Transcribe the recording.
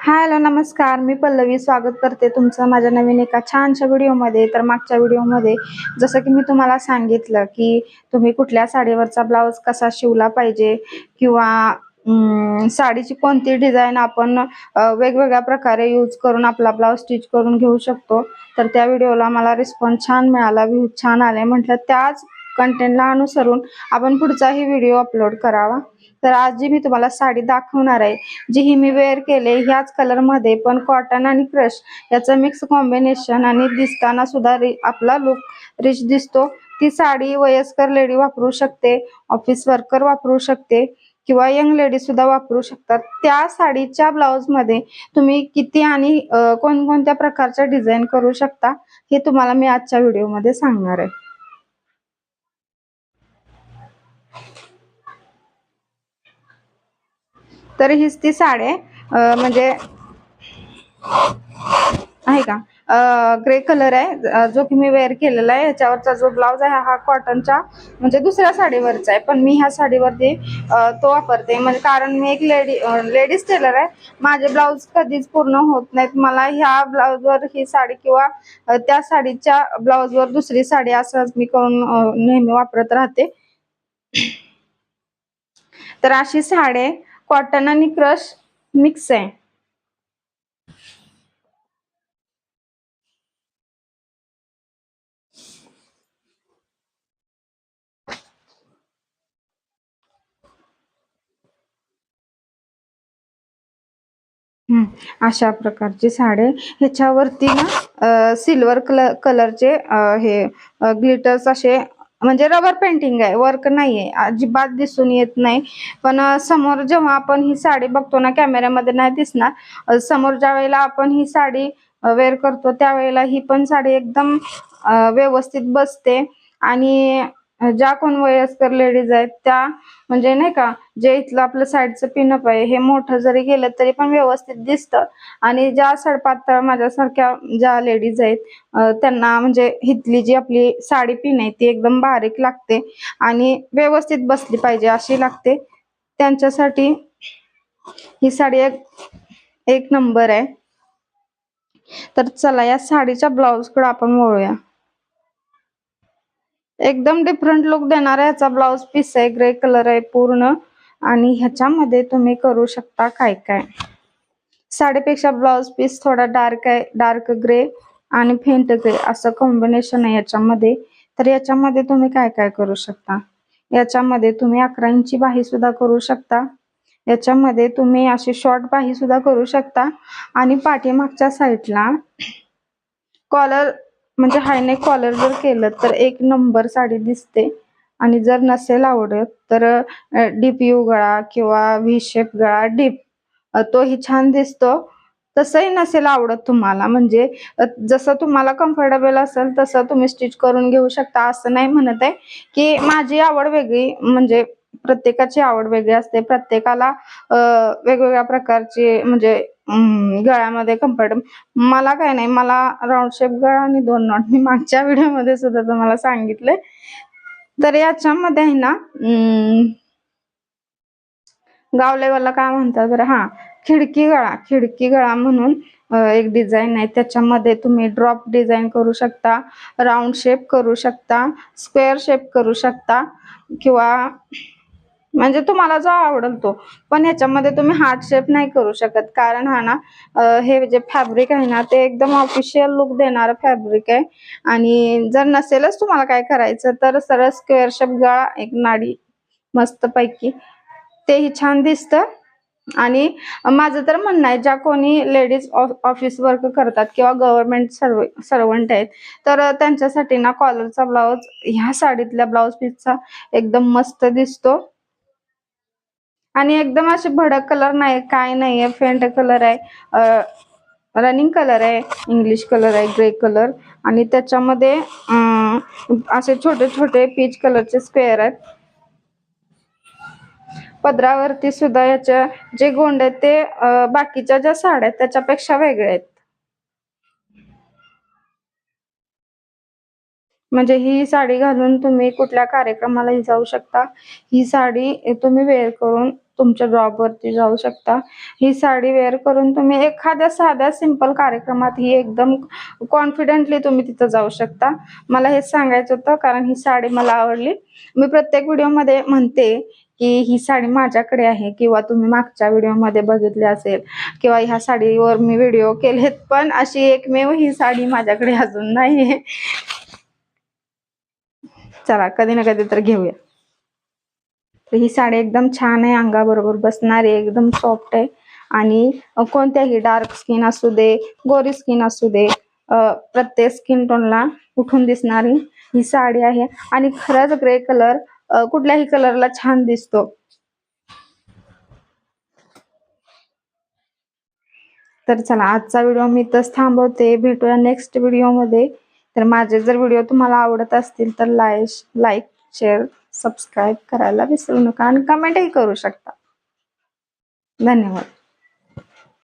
Hello नमस्कार, मी पल्लवी स्वागत करते तुमचं माझ्या नवीन एका छानशा व्हिडिओमध्ये. तर मागच्या व्हिडिओमध्ये जसं की मी तुम्हाला सांगितलं की तुम्ही कुठल्या साडीवरचा ब्लाऊज कसा शिवला पाहिजे किंवा साडीची कोणती डिझाईन आपण वेगवेगळ्या प्रकारे यूज करून आपला ब्लाऊज स्टिच करून घेऊ शकतो. तर त्या व्हिडिओला मला रिस्पॉन्स छान मिळाला, व्ह्यूज छान आले. म्हटलं त्याच कंटेंटला अनुसरून आपण पुढचाही व्हिडिओ अपलोड करावा. तर आज जी मी तुम्हाला साडी दाखवणार आहे, जी ही मी वेअर केले ह्याच कलर मध्ये, पण कॉटन आणि क्रश याचं मिक्स कॉम्बिनेशन आणि दिसताना सुद्धा आपला लुक रिच दिसतो. ती साडी वयस्कर लेडी वापरू शकते, ऑफिस वर्कर वापरू शकते किंवा यंग लेडी सुद्धा वापरू शकतात. त्या साडीच्या ब्लाउज मध्ये तुम्ही किती आणि कोणकोणत्या प्रकारच्या डिझाईन करू शकता हे तुम्हाला मी आजच्या व्हिडिओमध्ये सांगणार आहे. तर हीच ती साडी आहे, म्हणजे आहे का ग्रे कलर आहे, जो की मी वेअर केलेला आहे. याच्यावरचा जो ब्लाउज आहे हा कॉटनच्या म्हणजे दुसऱ्या साडीवरचा आहे, पण मी ह्या साडीवरती तो वापरते. म्हणजे कारण मी एक लेडीज टेलर आहे. माझे ब्लाउज कधीच पूर्ण होत नाहीत. मला ह्या ब्लाउजवर ही साडी किंवा त्या साडीच्या ब्लाउजवर दुसरी साडी असं मी करून नेहमी वापरत राहते. तर अशी साडी कॉटन आणि क्रश मिक्स आहे. अशा प्रकारची साडी, ह्याच्यावरती ना सिल्वर कलरचे हे ग्लिटर्स असे म्हणजे रबर पेंटिंग आहे, वर्क नाहीये, अजिबात दिसून येत नाही. पण समोर जेव्हा आपण ही साडी बघतो ना, कॅमेऱ्यामध्ये नाही दिसणार. समोर ज्या वेळेला आपण ही साडी वेअर करतो त्यावेळेला ही पण साडी एकदम व्यवस्थित बसते. आणि ज्या कोण वयस्कर लेडीज आहेत त्या म्हणजे नाही का, जे इथलं आपलं साईडचं पिनअप आहे हे मोठं जरी गेलं तरी पण व्यवस्थित दिसतं. आणि ज्या सडपातळ माझ्यासारख्या ज्या लेडीज आहेत त्यांना म्हणजे इथली जी आपली साडी पिन आहे ती एकदम बारीक लागते आणि व्यवस्थित बसली पाहिजे अशी लागते. त्यांच्यासाठी ही साडी एक नंबर आहे. तर चला या साडीच्या ब्लाउज कडे आपण वळूया. एकदम डिफरंट लुक देणारा ह्याचा ब्लाउज पीस आहे, ग्रे कलर आहे पूर्ण. आणि ह्याच्यामध्ये तुम्ही करू शकता काय काय. साडीपेक्षा ब्लाउज पीस थोडा डार्क आहे, डार्क ग्रे आणि फेंट ग्रे असं कॉम्बिनेशन आहे याच्यामध्ये. तर याच्यामध्ये तुम्ही काय काय करू शकता. याच्यामध्ये तुम्ही 11 इंची बाही सुद्धा करू शकता. याच्यामध्ये तुम्ही अशी शॉर्ट बाही सुद्धा करू शकता. आणि पाठीमागच्या साईडला कॉलर म्हणजे हायनेक कॉलर जर केलं तर एक नंबर साडी दिसते. आणि जर नसेल आवडत तर डीप यू गळा किंवा व्ही शेप गळा डीप तोही छान दिसतो. तसंही नसेल आवडत तुम्हाला, म्हणजे जसं तुम्हाला कम्फर्टेबल असेल तसं तुम्ही स्टिच करून घेऊ शकता. असं नाही म्हणत आहे की माझी आवड वेगळी, म्हणजे प्रत्येकाची आवड वेगळी असते. प्रत्येकाला वेगवेगळ्या प्रकारची म्हणजे गळ्यामध्ये कम्फर्टेबल. मला काय नाही, मला राऊंड शेप गळा आणि 2 नॉट मी मागच्या व्हिडिओमध्ये सुद्धा तुम्हाला सांगितले. तर याच्यामध्ये आहे ना गाव लेवलला काय म्हणतात बरं, खिडकी गळा म्हणून एक डिझाईन आहे. त्याच्यामध्ये तुम्ही ड्रॉप डिझाईन करू शकता, राऊंड शेप करू शकता, स्क्वेअर शेप करू शकता किंवा म्हणजे तुम्हाला जो आवडेल तो. पण याच्यामध्ये तुम्ही हार्ट शेप नाही करू शकत, कारण हा ना हे जे फॅब्रिक आहे ना ते एकदम ऑफिशियल लुक देणारं फॅब्रिक आहे. आणि जर नसेलच तुम्हाला काय करायचं तर सरळ स्क्वेअर शेप गळा, एक नाडी मस्त पैकी, तेही छान दिसतं. आणि माझं तर म्हणणं आहे ज्या कोणी लेडीज ऑफिस वर्क करतात किंवा गव्हर्नमेंट सर्वंट आहेत तर त्यांच्यासाठी ना कॉलरचा ब्लाउज ह्या साडीतल्या ब्लाउज पीसचा एकदम मस्त दिसतो. आणि एकदम असे भडक कलर नाही, काय नाहीये, फेंट कलर आहे, रनिंग कलर आहे, इंग्लिश कलर आहे, ग्रे कलर. आणि त्याच्यामध्ये असे छोटे छोटे पीच कलरचे स्क्वेअर आहेत. पदरावरती सुद्धा याच्या जे गोंड आहेत ते बाकीच्या ज्या साड्या आहेत त्याच्यापेक्षा वेगळे आहेत. म्हणजे ही साडी घालून तुम्ही कुठल्या कार्यक्रमालाही जाऊ शकता. ही साडी तुम्ही वेअर करून तुमच्या जॉबवरती जाऊ शकता. ही साडी वेअर करून तुम्ही एखाद्या साध्या सिंपल कार्यक्रमात ही एकदम कॉन्फिडेंटली तुम्ही तिथं जाऊ शकता. मला हेच सांगायचं होतं, कारण ही साडी मला आवडली. मी प्रत्येक व्हिडिओमध्ये म्हणते की ही साडी माझ्याकडे आहे, किंवा तुम्ही मागच्या व्हिडिओमध्ये बघितले असेल, किंवा ह्या साडीवर मी व्हिडिओ केलेत, पण अशी एकमेव ही साडी माझ्याकडे अजून नाहीये. चला कधी ना कधी तर घेऊया. तर ही साडी एकदम छान आहे, अंगाबरोबर बसणारी, एकदम सॉफ्ट आहे आणि कोणत्याही डार्क स्किन असू दे, गोरी स्किन असू दे, प्रत्येक स्किन टोनला उठून दिसणारी ही साडी आहे. आणि खरंच ग्रे कलर कुठल्याही कलरला छान दिसतो. तर चला आजचा व्हिडिओ मी इथंच थांबवते. भेटूया नेक्स्ट व्हिडिओमध्ये. तर माझे जर व्हिडिओ तुम्हाला आवडत असतील तर लाईक, शेअर, सबस्क्राईब करायला विसरू नका आणि कमेंटही करू शकता. धन्यवाद.